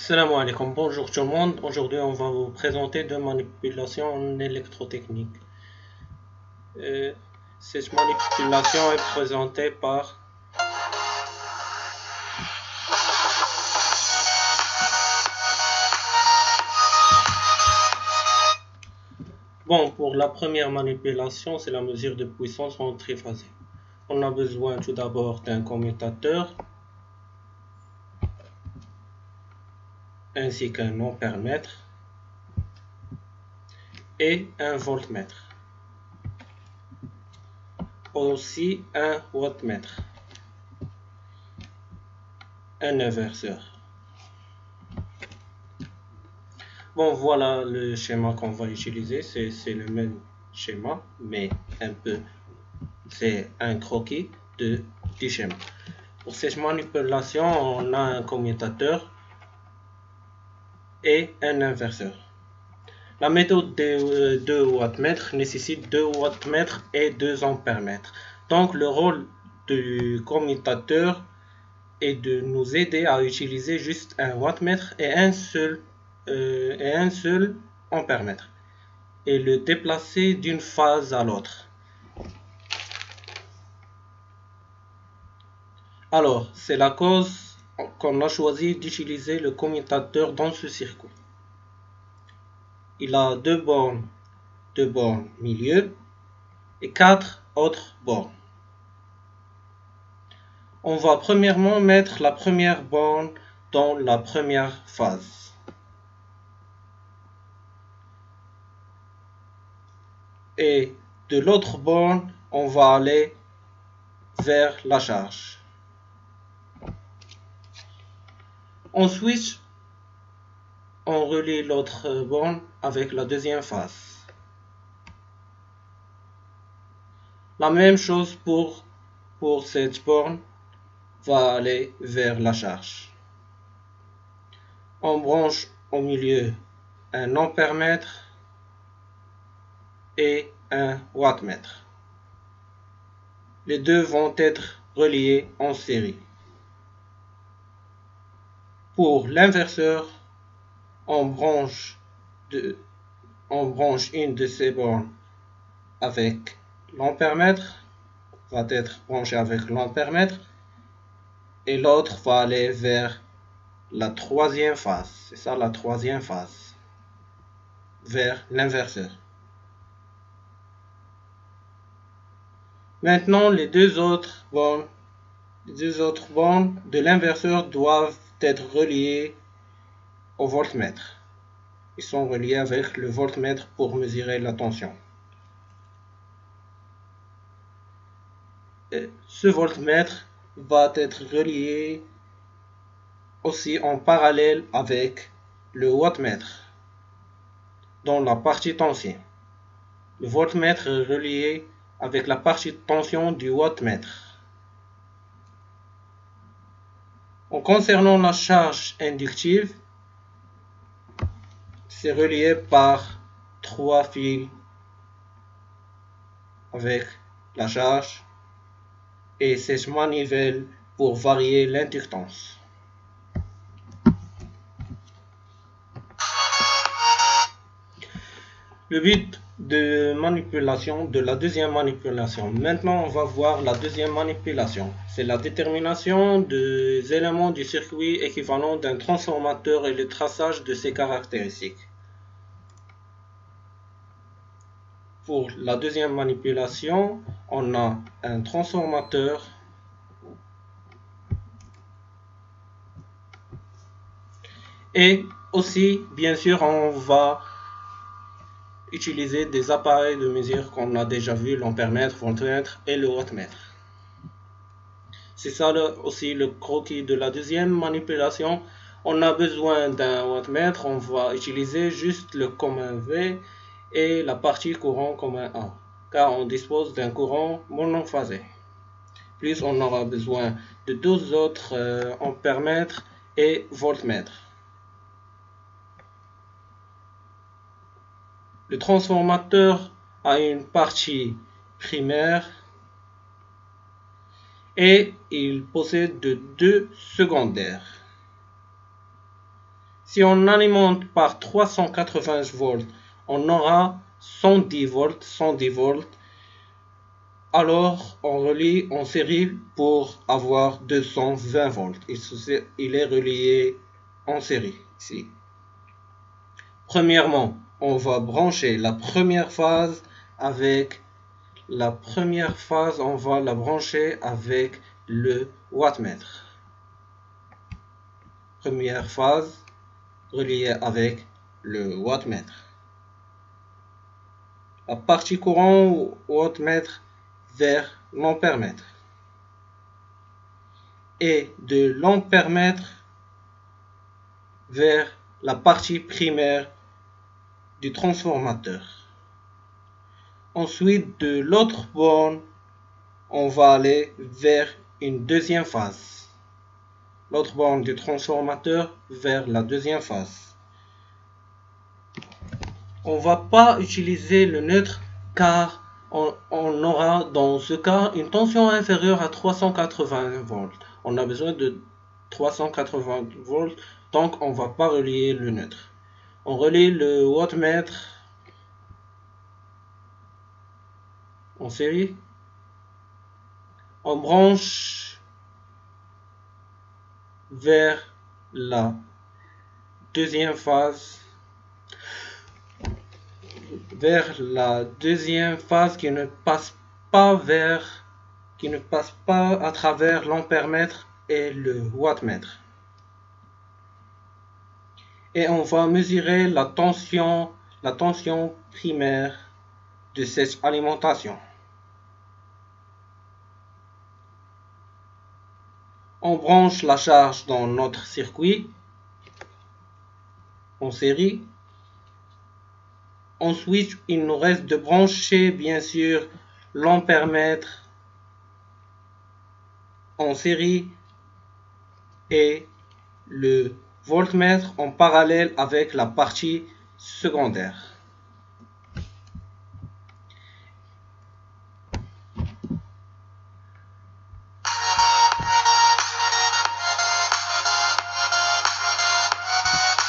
Salam alaikum, bonjour tout le monde. Aujourd'hui, on va vous présenter deux manipulations en électrotechnique. Cette manipulation est présentée par pour la première manipulation, c'est la mesure de puissance en triphasé. On a besoin tout d'abord d'un commutateur ainsi qu'un ampèremètre et un voltmètre. Aussi un wattmètre, un inverseur. Voilà le schéma qu'on va utiliser. C'est le même schéma, mais c'est un croquis du schéma. Pour cette manipulation, on a un commutateur et un inverseur. La méthode des 2 wattmètres nécessite 2 wattmètres et 2 ampèremètres. Donc le rôle du commutateur est de nous aider à utiliser juste un wattmètre et un seul ampèremètre et le déplacer d'une phase à l'autre. Alors, c'est la cause qu'on a choisi d'utiliser le commutateur dans ce circuit. Il a deux bornes milieu et 4 autres bornes. On va premièrement mettre la première borne dans la première phase. Et de l'autre borne, on va aller vers la charge. Ensuite, on relie l'autre borne avec la deuxième phase. La même chose pour cette borne va aller vers la charge. On branche au milieu un ampèremètre et un wattmètre. Les deux vont être reliés en série. Pour l'inverseur, on branche une de ces bornes avec l'ampèremètre, va être branché avec l'ampèremètre, et l'autre va aller vers la troisième phase. C'est ça la troisième phase, vers l'inverseur. Maintenant, les deux autres bornes de l'inverseur doivent être reliées au voltmètre. Ils sont reliés avec le voltmètre pour mesurer la tension. Ce voltmètre va être relié aussi en parallèle avec le wattmètre dans la partie tension. Le voltmètre est relié avec la partie tension du wattmètre. En concernant la charge inductive, c'est relié par 3 fils avec la charge et cette manivelle pour varier l'inductance. Le but de la deuxième manipulation. Maintenant, on va voir la deuxième manipulation. C'est la détermination des éléments du circuit équivalent d'un transformateur et le traçage de ses caractéristiques. Pour la deuxième manipulation, on a un transformateur et aussi, bien sûr, on va utiliser des appareils de mesure qu'on a déjà vu, l'ampèremètre, voltmètre et le wattmètre. C'est ça aussi le croquis de la deuxième manipulation. On a besoin d'un wattmètre, on va utiliser juste le commun V et la partie courant commun A, car on dispose d'un courant monophasé. Plus on aura besoin de deux autres ampèremètres et voltmètres. Le transformateur a une partie primaire et il possède deux secondaires. Si on alimente par 380 volts, on aura 110 volts. Alors, on relie en série pour avoir 220 volts. Il est relié en série ici. Premièrement, on va brancher la première phase avec on va la brancher avec le wattmètre. Première phase reliée avec le wattmètre. La partie courant wattmètre vers l'ampèremètre. Et de l'ampèremètre vers la partie primaire du transformateur. Ensuite, de l'autre borne, on va aller vers une deuxième phase. L'autre borne du transformateur vers la deuxième phase. On ne va pas utiliser le neutre car on aura dans ce cas une tension inférieure à 380 volts. On a besoin de 380 volts, donc on ne va pas relier le neutre. On relie le wattmètre en série. On branche vers la deuxième phase. Qui ne passe pas à travers l'ampèremètre et le wattmètre. Et on va mesurer la tension primaire de cette alimentation. On branche la charge dans notre circuit en série. Ensuite, il nous reste de brancher bien sûr l'ampèremètre en série et le voltmètre en parallèle avec la partie secondaire.